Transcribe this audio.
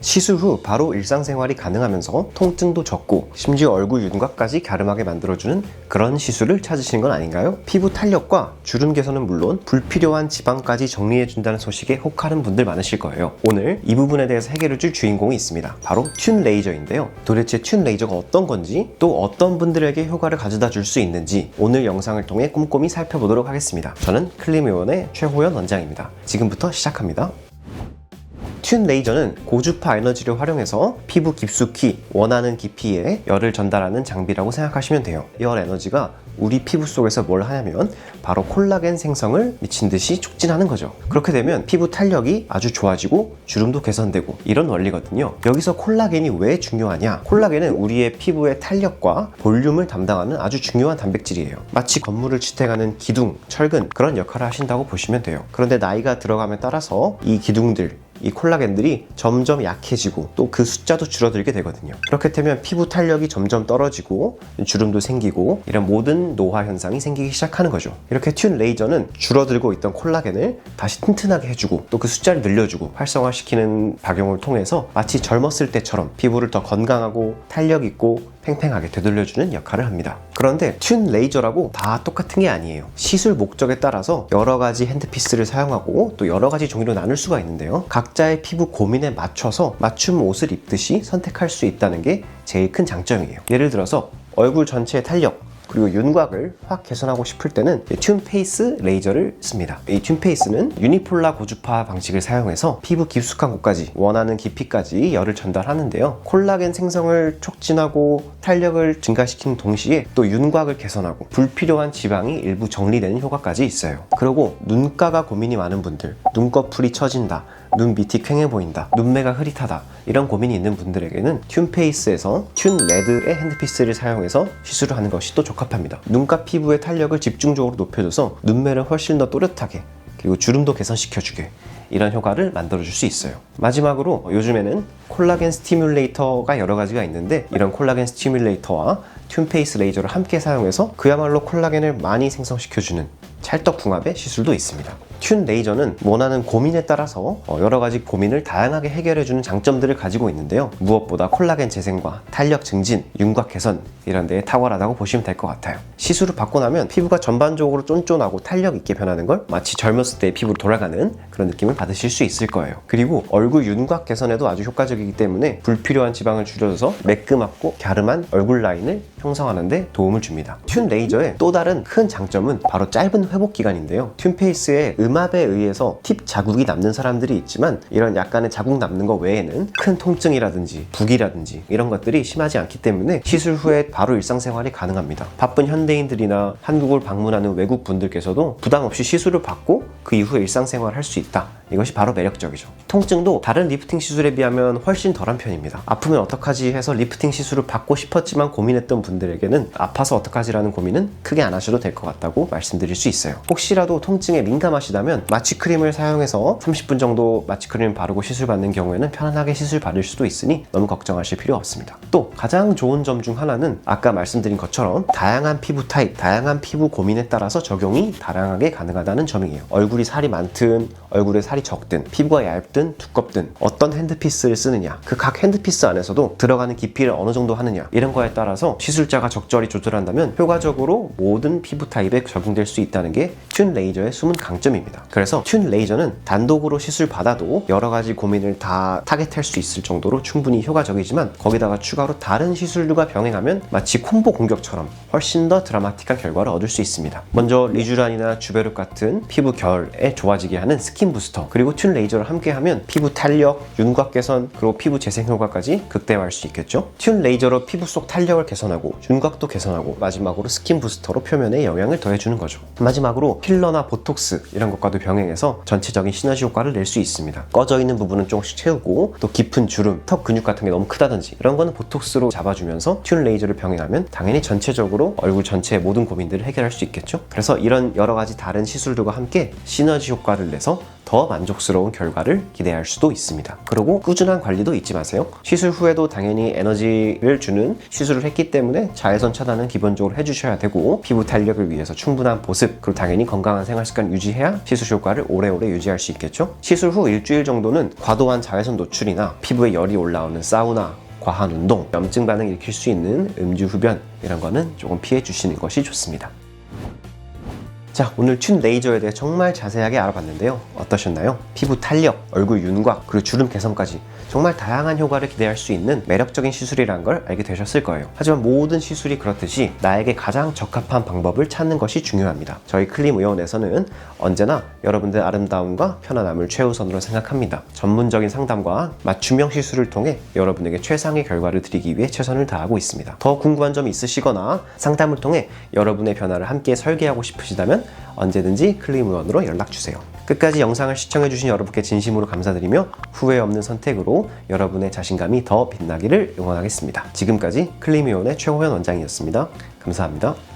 시술 후 바로 일상생활이 가능하면서 통증도 적고 심지어 얼굴 윤곽까지 갸름하게 만들어주는 그런 시술을 찾으시는 건 아닌가요? 피부 탄력과 주름 개선은 물론 불필요한 지방까지 정리해준다는 소식에 혹하는 분들 많으실 거예요. 오늘 이 부분에 대해서 해결해줄 주인공이 있습니다. 바로 튠 레이저인데요. 도대체 튠 레이저가 어떤 건지, 또 어떤 분들에게 효과를 가져다 줄 수 있는지 오늘 영상을 통해 꼼꼼히 살펴보도록 하겠습니다. 저는 클리미온의 최호연 원장입니다. 지금부터 시작합니다. 튠 레이저는 고주파 에너지를 활용해서 피부 깊숙이 원하는 깊이에 열을 전달하는 장비라고 생각하시면 돼요. 이 열 에너지가 우리 피부 속에서 뭘 하냐면 바로 콜라겐 생성을 미친 듯이 촉진하는 거죠. 그렇게 되면 피부 탄력이 아주 좋아지고 주름도 개선되고 이런 원리거든요. 여기서 콜라겐이 왜 중요하냐? 콜라겐은 우리의 피부의 탄력과 볼륨을 담당하는 아주 중요한 단백질이에요. 마치 건물을 지탱하는 기둥, 철근 그런 역할을 하신다고 보시면 돼요. 그런데 나이가 들어감에 따라서 이 기둥들, 이 콜라겐들이 점점 약해지고 또 그 숫자도 줄어들게 되거든요. 그렇게 되면 피부 탄력이 점점 떨어지고 주름도 생기고 이런 모든 노화 현상이 생기기 시작하는 거죠. 이렇게 튠 레이저는 줄어들고 있던 콜라겐을 다시 튼튼하게 해주고 또 그 숫자를 늘려주고 활성화시키는 작용을 통해서 마치 젊었을 때처럼 피부를 더 건강하고 탄력 있고 팽팽하게 되돌려주는 역할을 합니다. 그런데 튠 레이저라고 다 똑같은 게 아니에요. 시술 목적에 따라서 여러 가지 핸드피스를 사용하고 또 여러 가지 종류로 나눌 수가 있는데요. 각자의 피부 고민에 맞춰서 맞춤 옷을 입듯이 선택할 수 있다는 게 제일 큰 장점이에요. 예를 들어서 얼굴 전체의 탄력 그리고 윤곽을 확 개선하고 싶을 때는 튠 페이스 레이저를 씁니다. 이 튠 페이스는 유니폴라 고주파 방식을 사용해서 피부 깊숙한 곳까지 원하는 깊이까지 열을 전달하는데요. 콜라겐 생성을 촉진하고 탄력을 증가시키는 동시에 또 윤곽을 개선하고 불필요한 지방이 일부 정리되는 효과까지 있어요. 그리고 눈가가 고민이 많은 분들, 눈꺼풀이 처진다, 눈 밑이 퀭해 보인다, 눈매가 흐릿하다 이런 고민이 있는 분들에게는 튠 페이스에서 튠 레드의 핸드피스를 사용해서 시술을 하는 것이 또 적합합니다. 눈가 피부의 탄력을 집중적으로 높여줘서 눈매를 훨씬 더 또렷하게 그리고 주름도 개선시켜주게 이런 효과를 만들어줄 수 있어요. 마지막으로 요즘에는 콜라겐 스티뮬레이터가 여러 가지가 있는데 이런 콜라겐 스티뮬레이터와 튠 페이스 레이저를 함께 사용해서 그야말로 콜라겐을 많이 생성시켜주는 찰떡궁합의 시술도 있습니다. 튠 레이저는 원하는 고민에 따라서 여러 가지 고민을 다양하게 해결해주는 장점들을 가지고 있는데요. 무엇보다 콜라겐 재생과 탄력 증진, 윤곽 개선 이런 데에 탁월하다고 보시면 될 것 같아요. 시술을 받고 나면 피부가 전반적으로 쫀쫀하고 탄력 있게 변하는 걸 마치 젊었을 때의 피부로 돌아가는 그런 느낌을 받으실 수 있을 거예요. 그리고 얼굴 윤곽 개선에도 아주 효과적이기 때문에 불필요한 지방을 줄여줘서 매끄맣고 갸름한 얼굴 라인을 형성하는 데 도움을 줍니다. 튠 레이저의 또 다른 큰 장점은 바로 짧은 회복 기간인데요. 튠 페이스의 음압에 의해서 팁 자국이 남는 사람들이 있지만 이런 약간의 자국 남는 거 외에는 큰 통증이라든지 부기라든지 이런 것들이 심하지 않기 때문에 시술 후에 바로 일상생활이 가능합니다. 바쁜 현대인들이나 한국을 방문하는 외국 분들께서도 부담 없이 시술을 받고 그 이후에 일상생활을 할 수 있다. 이것이 바로 매력적이죠. 통증도 다른 리프팅 시술에 비하면 훨씬 덜한 편입니다. 아프면 어떡하지 해서 리프팅 시술을 받고 싶었지만 고민했던 분들에게는 아파서 어떡하지라는 고민은 크게 안 하셔도 될 것 같다고 말씀드릴 수 있어요. 혹시라도 통증에 민감하시다면 마취크림을 사용해서 30분 정도 마취크림을 바르고 시술 받는 경우에는 편안하게 시술 받을 수도 있으니 너무 걱정하실 필요 없습니다. 또 가장 좋은 점 중 하나는 아까 말씀드린 것처럼 다양한 피부 타입, 다양한 피부 고민에 따라서 적용이 다양하게 가능하다는 점이에요. 얼굴이 살이 많든 얼굴에 살이 적든 피부가 얇든 두껍든 어떤 핸드피스를 쓰느냐 그 각 핸드피스 안에서도 들어가는 깊이를 어느 정도 하느냐 이런 거에 따라서 시술자가 적절히 조절한다면 효과적으로 모든 피부 타입에 적용될 수 있다는 게 튠 레이저의 숨은 강점입니다. 그래서 튠 레이저는 단독으로 시술 받아도 여러 가지 고민을 다 타겟할 수 있을 정도로 충분히 효과적이지만 거기다가 추가로 다른 시술들과 병행하면 마치 콤보 공격처럼 훨씬 더 드라마틱한 결과를 얻을 수 있습니다. 먼저 리쥬란이나 주베룩 같은 피부 결에 좋아지게 하는 스킨 부스터 그리고 튠 레이저를 함께 하면 피부 탄력, 윤곽 개선 그리고 피부 재생 효과까지 극대화할 수 있겠죠. 튠 레이저로 피부 속 탄력을 개선하고 윤곽도 개선하고 마지막으로 스킨 부스터로 표면에 영향을 더해주는 거죠. 마지막으로 필러나 보톡스 이런 것과도 병행해서 전체적인 시너지 효과를 낼 수 있습니다. 꺼져 있는 부분은 조금씩 채우고 또 깊은 주름, 턱 근육 같은 게 너무 크다든지 이런 거는 보톡스로 잡아주면서 튠 레이저를 병행하면 당연히 전체적으로 얼굴 전체의 모든 고민들을 해결할 수 있겠죠. 그래서 이런 여러 가지 다른 시술들과 함께 시너지 효과를 내서 더 만족스러운 결과를 기대할 수도 있습니다. 그리고 꾸준한 관리도 잊지 마세요. 시술 후에도 당연히 에너지를 주는 시술을 했기 때문에 자외선 차단은 기본적으로 해주셔야 되고, 피부 탄력을 위해서 충분한 보습, 그리고 당연히 건강한 생활습관 유지해야 시술 효과를 오래오래 유지할 수 있겠죠. 시술 후 일주일 정도는 과도한 자외선 노출이나 피부에 열이 올라오는 사우나, 과한 운동, 염증 반응 일으킬 수 있는 음주 흡연, 이런 거는 조금 피해 주시는 것이 좋습니다. 자, 오늘 튠 레이저에 대해 정말 자세하게 알아봤는데요. 어떠셨나요? 피부 탄력, 얼굴 윤곽, 그리고 주름 개선까지 정말 다양한 효과를 기대할 수 있는 매력적인 시술이라는 걸 알게 되셨을 거예요. 하지만 모든 시술이 그렇듯이 나에게 가장 적합한 방법을 찾는 것이 중요합니다. 저희 클림 의원에서는 언제나 여러분들 아름다움과 편안함을 최우선으로 생각합니다. 전문적인 상담과 맞춤형 시술을 통해 여러분에게 최상의 결과를 드리기 위해 최선을 다하고 있습니다. 더 궁금한 점이 있으시거나 상담을 통해 여러분의 변화를 함께 설계하고 싶으시다면 언제든지 클림 의원으로 연락주세요. 끝까지 영상을 시청해주신 여러분께 진심으로 감사드리며 후회 없는 선택으로 여러분의 자신감이 더 빛나기를 응원하겠습니다. 지금까지 클림 의원의 최호연 원장이었습니다. 감사합니다.